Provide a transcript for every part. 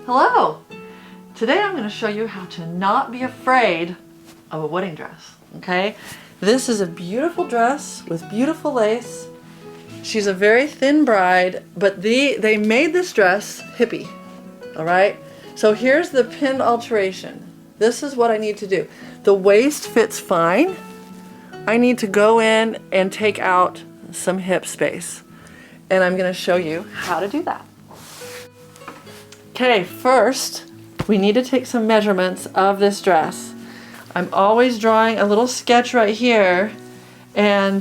Hello! Today I'm going to show you how to not be afraid of a wedding dress, okay? This is a beautiful dress with beautiful lace. She's a very thin bride, but they made this dress hippie, all right? So here's the pinned alteration. This is what I need to do. The waist fits fine. I need to go in and take out some hip space, and I'm going to show you how to do that. Okay, first we need to take some measurements of this dress. I'm always drawing a little sketch right here and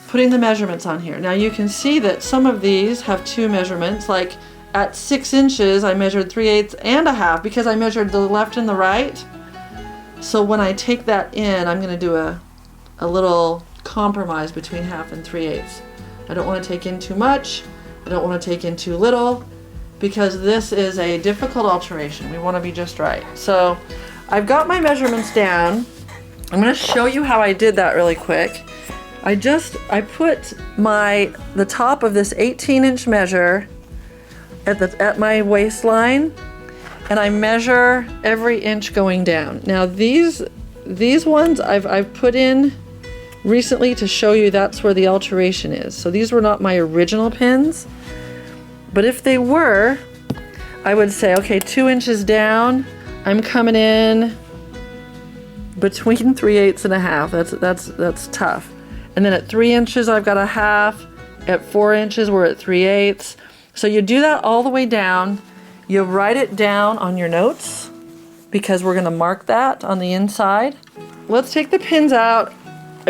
putting the measurements on here. Now you can see that some of these have two measurements, like at 6 inches I measured 3/8 and a half because I measured the left and the right. So when I take that in, I'm going to do a little compromise between 1/2 and 3/8. I don't want to take in too much, I don't want to take in too little, because this is a difficult alteration. We want to be just right. So I've got my measurements down. I'm going to show you how I did that really quick. I put the top of this 18-inch measure at my waistline, and I measure every inch going down. Now these ones I've put in recently to show you that's where the alteration is. So these were not my original pins. But if they were, I would say, okay, 2 inches down, I'm coming in between 3/8 and a half. That's tough. And then at 3 inches, I've got a half. At 4 inches, we're at 3/8. So you do that all the way down. You write it down on your notes because we're gonna mark that on the inside. Let's take the pins out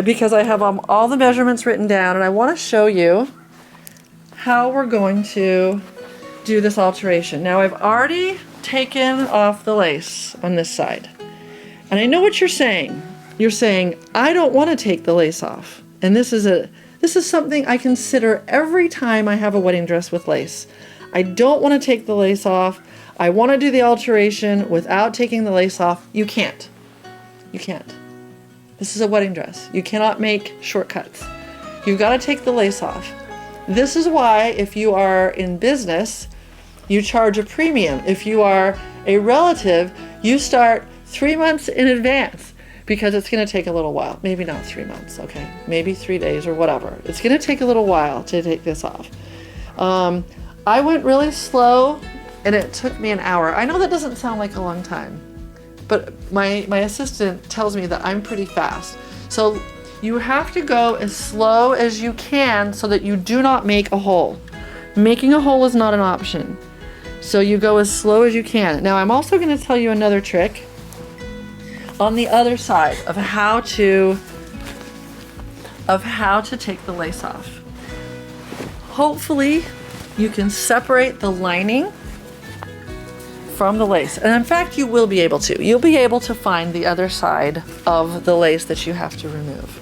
because I have all the measurements written down, and I wanna show you how we're going to do this alteration. Now I've already taken off the lace on this side. And I know what you're saying. You're saying, I don't want to take the lace off. And this is something I consider every time I have a wedding dress with lace. I don't want to take the lace off. I want to do the alteration without taking the lace off. You can't. You can't. This is a wedding dress. You cannot make shortcuts. You've got to take the lace off. This is why if you are in business, you charge a premium. If you are a relative, you start 3 months in advance because it's going to take a little while. Maybe not 3 months, okay? Maybe 3 days or whatever. It's going to take a little while to take this off. I went really slow and it took me an hour. I know that doesn't sound like a long time, but my assistant tells me that I'm pretty fast. So you have to go as slow as you can so that you do not make a hole. Making a hole is not an option. So you go as slow as you can. Now I'm also going to tell you another trick on the other side of how to take the lace off. Hopefully you can separate the lining from the lace. And in fact, you will be able to. You'll be able to find the other side of the lace that you have to remove.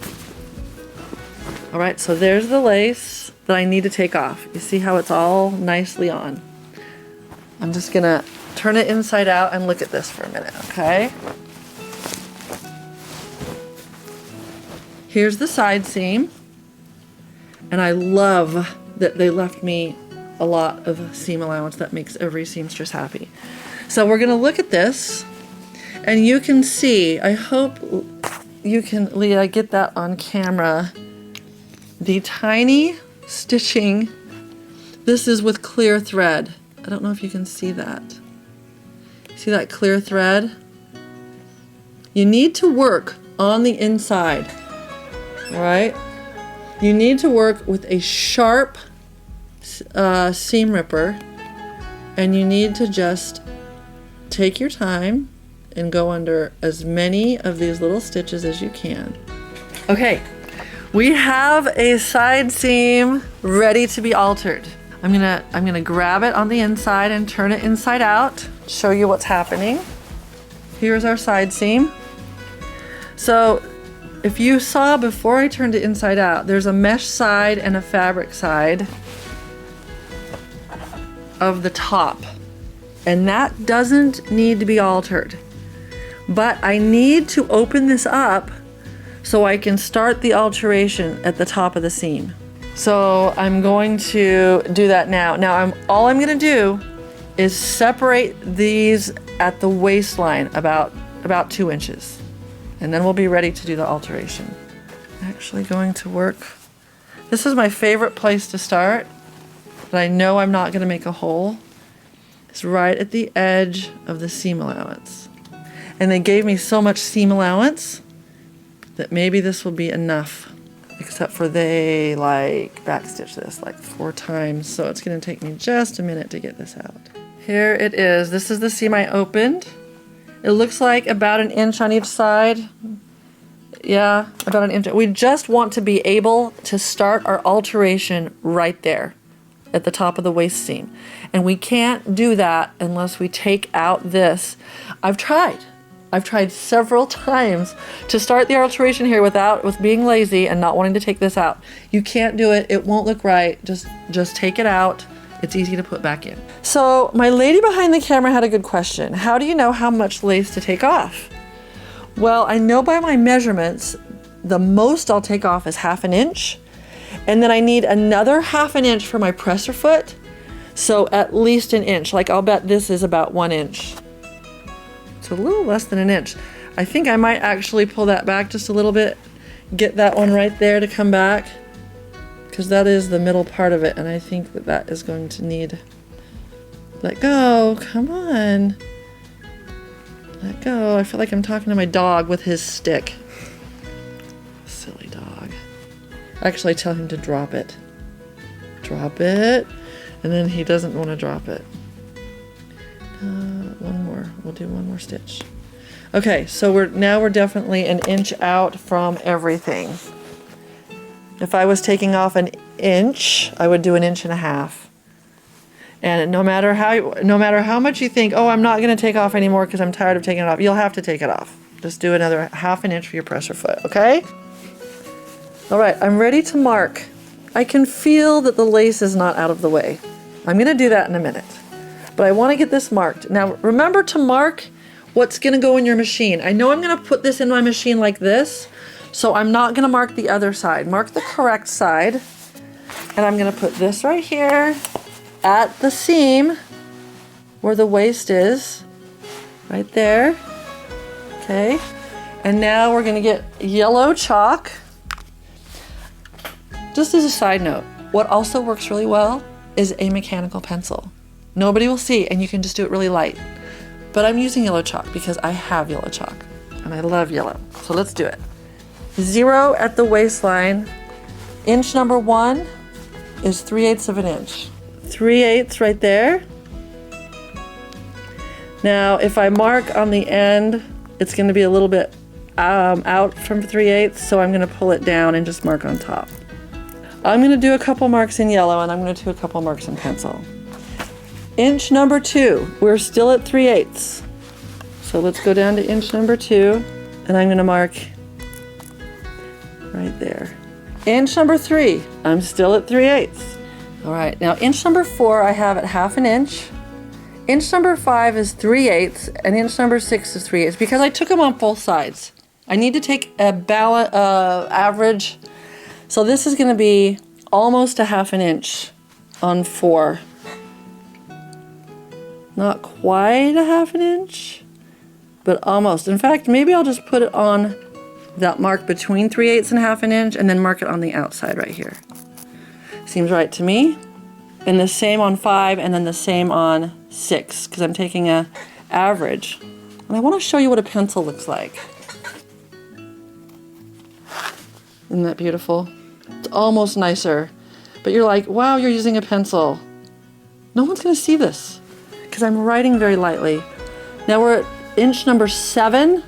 All right, so there's the lace that I need to take off. You see how it's all nicely on. I'm just gonna turn it inside out and look at this for a minute, okay? Here's the side seam. And I love that they left me a lot of seam allowance. That makes every seamstress happy. So we're gonna look at this, and you can see, I hope you can, Leah, get that on camera, the tiny stitching. This is with clear thread. I don't know if you can see that. See that clear thread? You need to work on the inside, all right? You need to work with a sharp seam ripper, and you need to just take your time and go under as many of these little stitches as you can. Okay, we have a side seam ready to be altered. I'm gonna grab it on the inside and turn it inside out, show you what's happening. Here's our side seam. So if you saw before I turned it inside out, there's a mesh side and a fabric side of the top, and that doesn't need to be altered. But I need to open this up so I can start the alteration at the top of the seam. So I'm going to do that now. Now all I'm gonna do is separate these at the waistline about 2 inches. And then we'll be ready to do the alteration. Actually going to work. This is my favorite place to start, but I know I'm not going to make a hole. It's right at the edge of the seam allowance. And they gave me so much seam allowance that maybe this will be enough. Except for they like backstitch this like 4 times, so it's going to take me just a minute to get this out. Here it is. This is the seam I opened. It looks like about 1 inch on each side. Yeah, about 1 inch. We just want to be able to start our alteration right there at the top of the waist seam. And we can't do that unless we take out this. I've tried several times to start the alteration here with being lazy and not wanting to take this out. You can't do it. It won't look right. Just take it out. It's easy to put back in. So my lady behind the camera had a good question. How do you know how much lace to take off? Well, I know by my measurements, the most I'll take off is 1/2 inch. And then I need another 1/2 inch for my presser foot. So at least 1 inch. Like I'll bet this is about 1 inch. It's a little less than 1 inch. I think I might actually pull that back just a little bit. Get that one right there to come back. Because that is the middle part of it, and I think that is going to need... Let go, come on. Let go. I feel like I'm talking to my dog with his stick. Silly dog. Actually, tell him to drop it. Drop it. And then he doesn't want to drop it. One more. We'll do one more stitch. Okay, so we're definitely 1 inch out from everything. If I was taking off 1 inch, I would do 1.5 inches. And no matter how much you think, oh, I'm not going to take off anymore because I'm tired of taking it off, you'll have to take it off. Just do another 1/2 inch for your presser foot, okay? All right, I'm ready to mark. I can feel that the lace is not out of the way. I'm going to do that in a minute. But I want to get this marked. Now, remember to mark what's going to go in your machine. I know I'm going to put this in my machine like this, so I'm not going to mark the other side. Mark the correct side. And I'm going to put this right here at the seam where the waist is. Right there. Okay. And now we're going to get yellow chalk. Just as a side note, what also works really well is a mechanical pencil. Nobody will see, and you can just do it really light. But I'm using yellow chalk because I have yellow chalk, and I love yellow. So let's do it. 0 at the waistline. Inch number 1 is 3/8 of an inch. 3/8 right there. Now, if I mark on the end, it's going to be a little bit out from 3/8, so I'm going to pull it down and just mark on top. I'm going to do a couple marks in yellow, and I'm going to do a couple marks in pencil. Inch number 2, we're still at 3/8. So let's go down to inch number 2, and I'm going to mark right there. Inch number 3, I'm still at 3/8. All right, now inch number 4, I have at 1/2 inch. Inch number 5 is 3/8, and inch number 6 is 3/8 because I took them on both sides. I need to take a average. So this is going to be almost a 1/2 inch on 4. Not quite a 1/2 inch, but almost. In fact, maybe I'll just put it on that mark between 3/8 and 1/2 inch and then mark it on the outside right here. Seems right to me. And the same on 5 and then the same on 6 because I'm taking a average. And I want to show you what a pencil looks like. Isn't that beautiful? It's almost nicer. But you're like, wow, you're using a pencil. No one's going to see this because I'm writing very lightly. Now we're at inch number 7.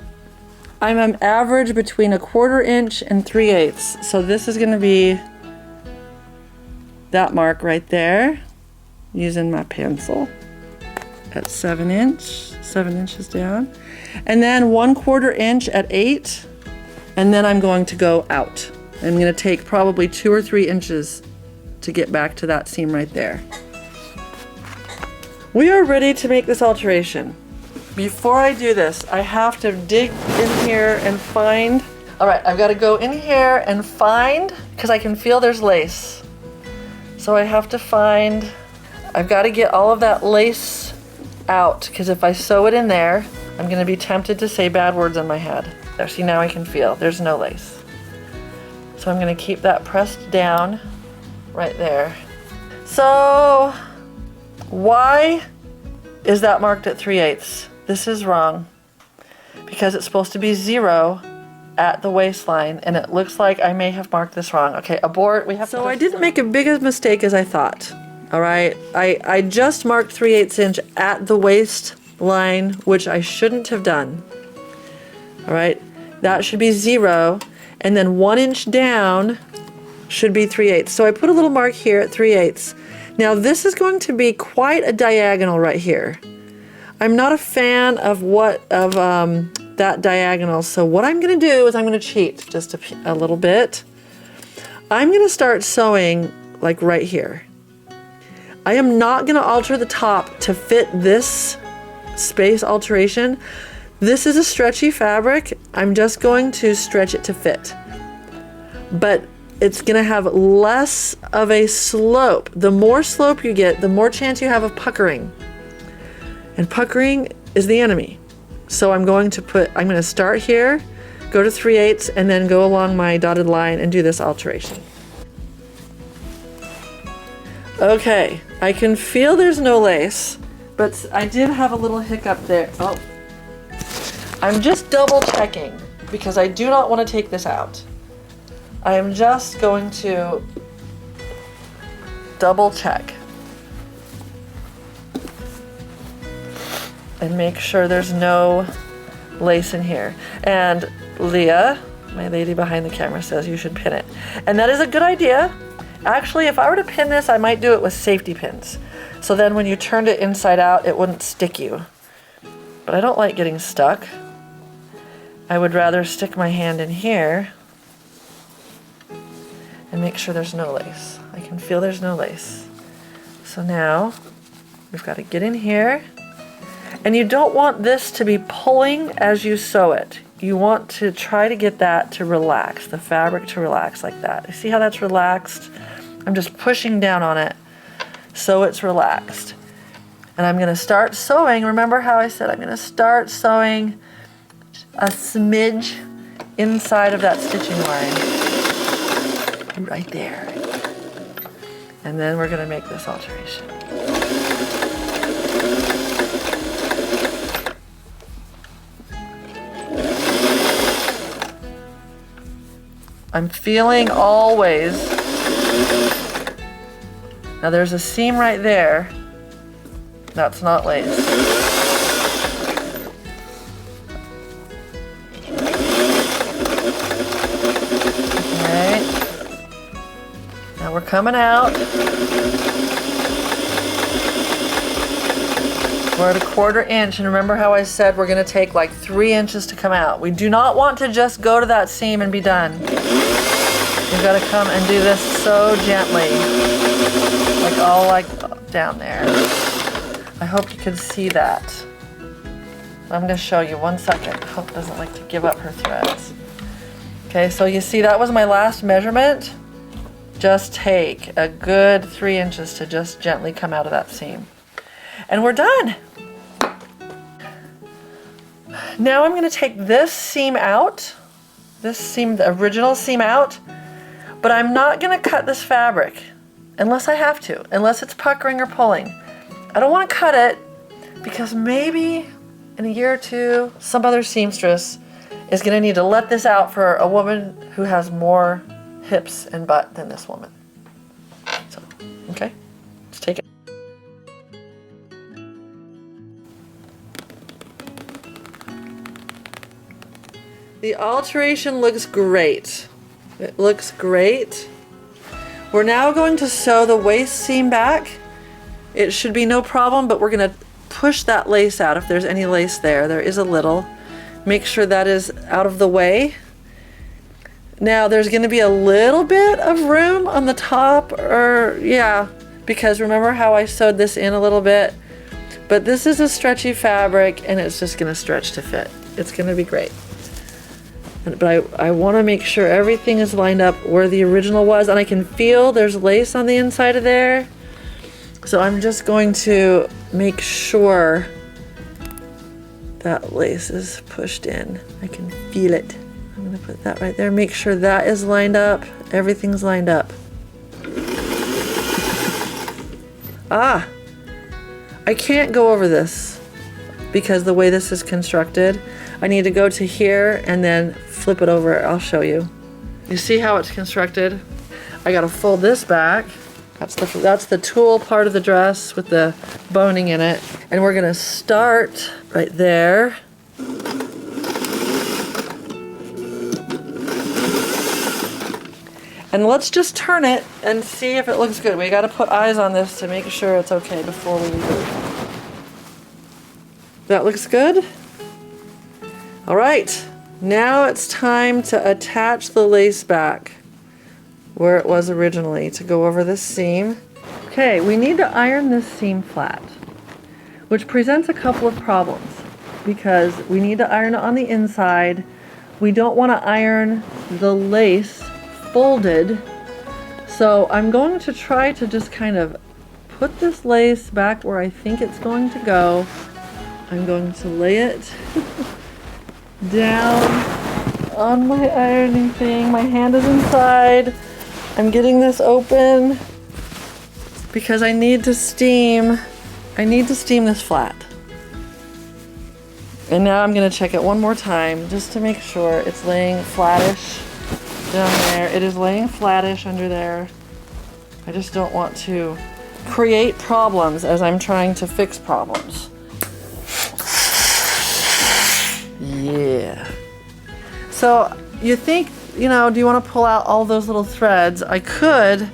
I'm an average between 1/4 inch and 3/8. So this is going to be that mark right there using my pencil at 7 inches down. And then 1/4 inch at 8. And then I'm going to go out. I'm going to take probably 2 or 3 inches to get back to that seam right there. We are ready to make this alteration. Before I do this, I have to dig in here and find. All right, I've got to go in here and find, because I can feel there's lace. So I have to find, I've got to get all of that lace out, because if I sew it in there, I'm going to be tempted to say bad words in my head. There, see, now I can feel there's no lace. So I'm going to keep that pressed down right there. So why is that marked at 3/8? This is wrong, because it's supposed to be 0 at the waistline, and it looks like I may have marked this wrong. Okay, abort. We have so I didn't make as big a mistake as I thought. All right, I just marked 3/8 inch at the waistline, which I shouldn't have done. All right, that should be 0, and then 1 inch down should be 3/8. So I put a little mark here at 3/8. Now this is going to be quite a diagonal right here. I'm not a fan of that diagonal, so what I'm going to do is I'm going to cheat just a little bit. I'm going to start sewing like right here. I am not going to alter the top to fit this space alteration. This is a stretchy fabric. I'm just going to stretch it to fit. But it's going to have less of a slope. The more slope you get, the more chance you have of puckering. And puckering is the enemy. So I'm going to start here, go to 3/8, and then go along my dotted line and do this alteration. Okay, I can feel there's no lace, but I did have a little hiccup there. Oh, I'm just double checking because I do not want to take this out. I am just going to double check and make sure there's no lace in here. And Leah, my lady behind the camera, says you should pin it. And that is a good idea. Actually, if I were to pin this, I might do it with safety pins. So then when you turned it inside out, it wouldn't stick you. But I don't like getting stuck. I would rather stick my hand in here and make sure there's no lace. I can feel there's no lace. So now we've got to get in here. And you don't want this to be pulling as you sew it. You want to try to get that to relax, the fabric to relax like that. You see how that's relaxed? I'm just pushing down on it so it's relaxed. And I'm going to start sewing. Remember how I said I'm going to start sewing a smidge inside of that stitching line. Right there. And then we're going to make this alteration. I'm feeling always. Now there's a seam right there. That's not lace. Okay. Now we're coming out. We're at a 1/4 inch, and remember how I said we're going to take like 3 inches to come out. We do not want to just go to that seam and be done. You've got to come and do this so gently, like all like down there. I hope you can see that. I'm going to show you 1 second. Hope doesn't like to give up her threads. Okay, so you see that was my last measurement. Just take a good 3 inches to just gently come out of that seam. And we're done. Now I'm going to take this seam out, this seam, the original seam out, but I'm not going to cut this fabric unless I have to, unless it's puckering or pulling. I don't want to cut it because maybe in a year or two, some other seamstress is going to need to let this out for a woman who has more hips and butt than this woman. So, okay, let's take it. The alteration looks great. It looks great. We're now going to sew the waist seam back. It should be no problem, but we're going to push that lace out if there's any lace there. There is a little. Make sure that is out of the way. Now there's going to be a little bit of room on the top, because remember how I sewed this in a little bit? But this is a stretchy fabric and it's just going to stretch to fit. It's going to be great. But I want to make sure everything is lined up where the original was, and I can feel there's lace on the inside of there. So I'm just going to make sure that lace is pushed in. I can feel it. I'm gonna put that right there. Make sure that is lined up. Everything's lined up. Ah, I can't go over this because the way this is constructed, I need to go to here and then flip it over. I'll show you. You see how it's constructed? I gotta fold this back. That's the tulle part of the dress with the boning in it. And we're gonna start right there. And let's just turn it and see if it looks good. We gotta put eyes on this to make sure it's okay before we leave it. That looks good? All right, now it's time to attach the lace back where it was originally to go over this seam. Okay, we need to iron this seam flat, which presents a couple of problems because we need to iron it on the inside. We don't want to iron the lace folded. So I'm going to try to just kind of put this lace back where I think it's going to go. I'm going to lay it down on my ironing thing. My hand is inside. I'm getting this open because I need to steam. I need to steam this flat. And now I'm going to check it one more time just to make sure it's laying flattish down there. It is laying flattish under there. I just don't want to create problems as I'm trying to fix problems. Yeah. So you think, you know, do you want to pull out all those little threads? I could,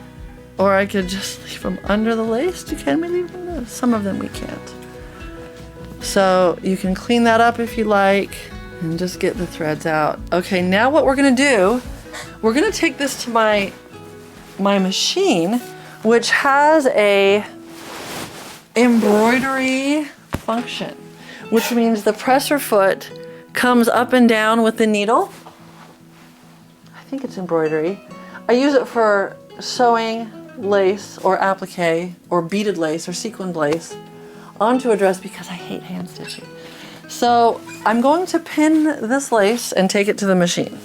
or I could just leave them under the lace. Can we leave them? Some of them we can't. So you can clean that up if you like and just get the threads out. Okay, now what we're gonna do, we're gonna take this to my machine, which has a embroidery function, which means the presser foot comes up and down with the needle. I think it's embroidery. I use it for sewing lace or applique or beaded lace or sequined lace onto a dress because I hate hand stitching. So I'm going to pin this lace and take it to the machine.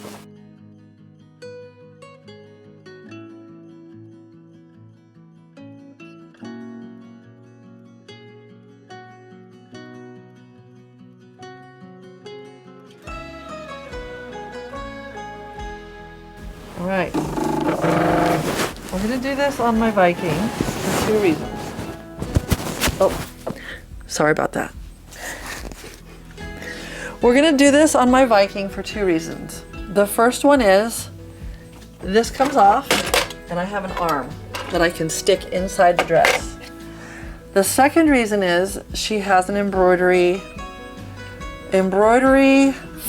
All right, we're gonna do this on my Viking for 2 reasons. Oh, sorry about that. We're gonna do this on my Viking for 2 reasons. The first one is this comes off and I have an arm that I can stick inside the dress. The second reason is she has an embroidery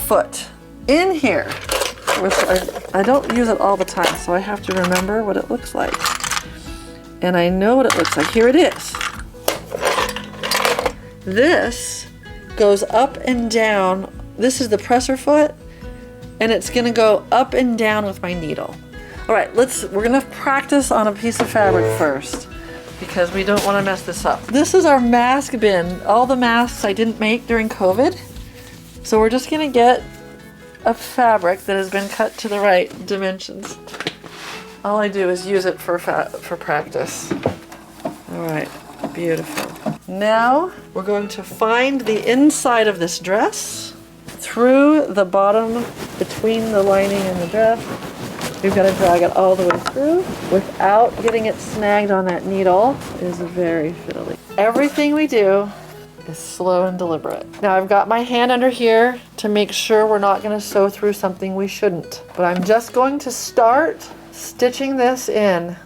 foot in here, which I don't use it all the time, so I have to remember what it looks like. And I know what it looks like. Here it is. This goes up and down. This is the presser foot, and it's gonna go up and down with my needle. All right, we're gonna practice on a piece of fabric first because we don't wanna mess this up. This is our mask bin, all the masks I didn't make during COVID. So we're just gonna get a fabric that has been cut to the right dimensions. All I do is use it for practice. All right, beautiful. Now we're going to find the inside of this dress through the bottom between the lining and the dress. We've got to drag it all the way through without getting it snagged on that needle. It is very fiddly. Everything we do is slow and deliberate. Now I've got my hand under here to make sure we're not going to sew through something we shouldn't. But I'm just going to start stitching this in.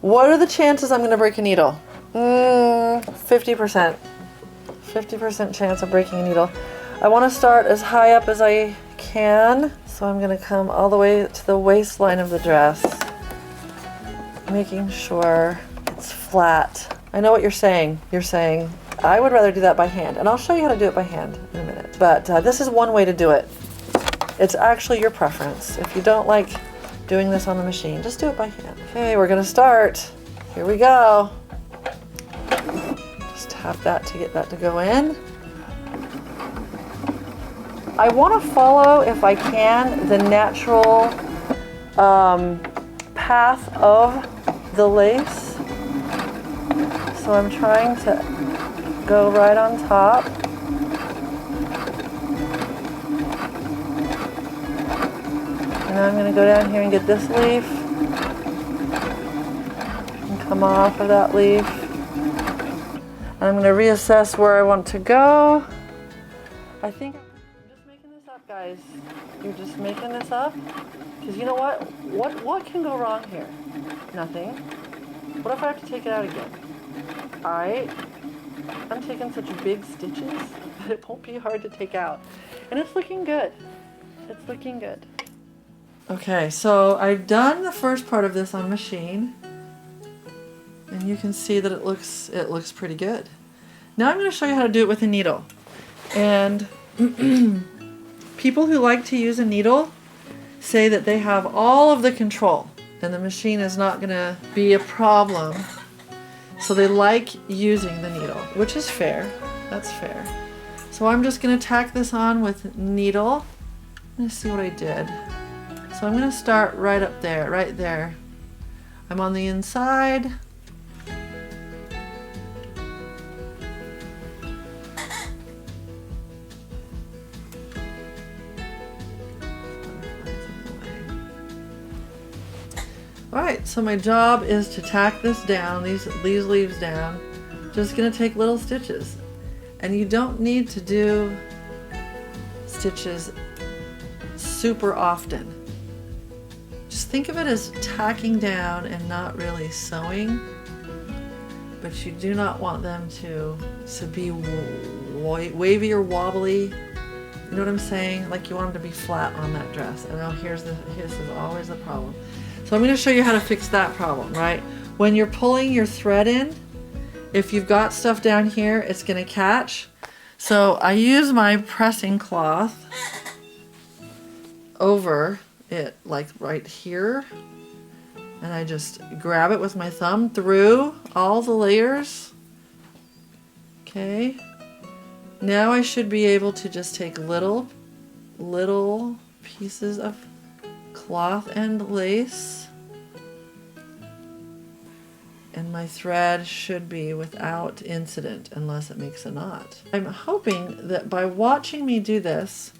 What are the chances I'm going to break a needle? 50%. 50% chance of breaking a needle. I want to start as high up as I can. So I'm going to come all the way to the waistline of the dress, making sure it's flat. I know what you're saying. You're saying, I would rather do that by hand. And I'll show you how to do it by hand in a minute. But this is one way to do it. It's actually your preference. If you don't like doing this on the machine, just do it by hand. Okay, we're gonna start Here we go. Just tap that to get that to go in. I want to follow, if I can, the natural path of the lace. So I'm trying to go right on top. And now I'm going to go down here and get this leaf and come off of that leaf. And I'm going to reassess where I want to go. I think I'm just making this up, guys. You're just making this up? Because you know what? What can go wrong here? Nothing. What if I have to take it out again? Alright. I'm taking such big stitches that it won't be hard to take out. And it's looking good. It's looking good. Okay, so I've done the first part of this on machine, and you can see that it looks pretty good. Now I'm going to show you how to do it with a needle. And people who like to use a needle say that they have all of the control and the machine is not going to be a problem. So they like using the needle, which is fair. That's fair. So I'm just going to tack this on with needle. Let's see what I did. So I'm going to start right up there, right there. I'm on the inside. Alright, so my job is to tack this down, these leaves down. Just going to take little stitches. And you don't need to do stitches super often. Just think of it as tacking down and not really sewing, but you do not want them to be wavy or wobbly. You know what I'm saying? Like you want them to be flat on that dress. And now this is always the problem. So I'm going to show you how to fix that problem, right? When you're pulling your thread in, if you've got stuff down here, it's going to catch. So I use my pressing cloth over it, like right here, and I just grab it with my thumb through all the layers. Okay, now I should be able to just take little pieces of cloth and lace, and my thread should be without incident unless it makes a knot. I'm hoping that by watching me do this,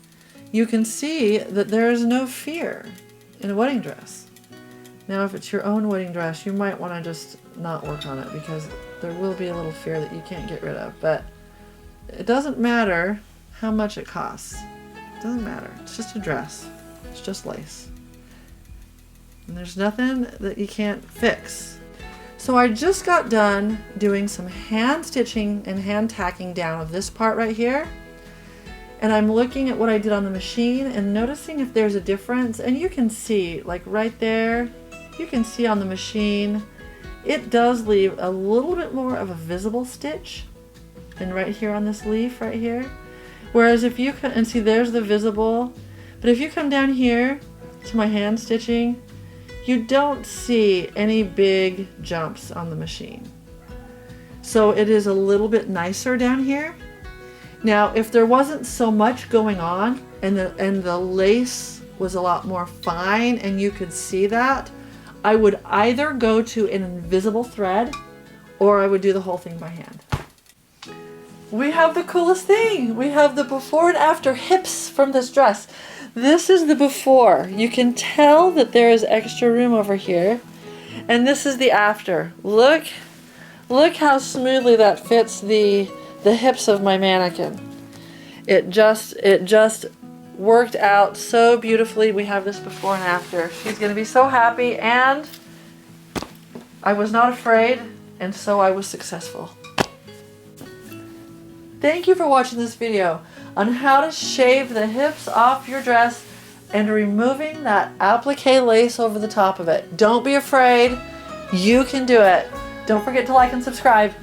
you can see that there is no fear in a wedding dress. Now, if it's your own wedding dress, you might want to just not work on it because there will be a little fear that you can't get rid of. But it doesn't matter how much it costs. It doesn't matter. It's just a dress. It's just lace. And there's nothing that you can't fix. So I just got done doing some hand stitching and hand tacking down of this part right here. And I'm looking at what I did on the machine and noticing if there's a difference. And you can see, like right there, you can see on the machine, it does leave a little bit more of a visible stitch than right here on this leaf right here. Whereas if you can, and see there's the visible, but if you come down here to my hand stitching, you don't see any big jumps on the machine. So it is a little bit nicer down here. Now, if there wasn't so much going on and the lace was a lot more fine and you could see that, I would either go to an invisible thread or I would do the whole thing by hand. We have the coolest thing. We have the before and after hips from this dress. This is the before. You can tell that there is extra room over here. And this is the after. Look how smoothly that fits the hips of my mannequin. It just worked out so beautifully. We have this before and after. She's going to be so happy, and I was not afraid, and so I was successful. Thank you for watching this video on how to shave the hips off your dress and removing that applique lace over the top of it. Don't be afraid. You can do it. Don't forget to like and subscribe.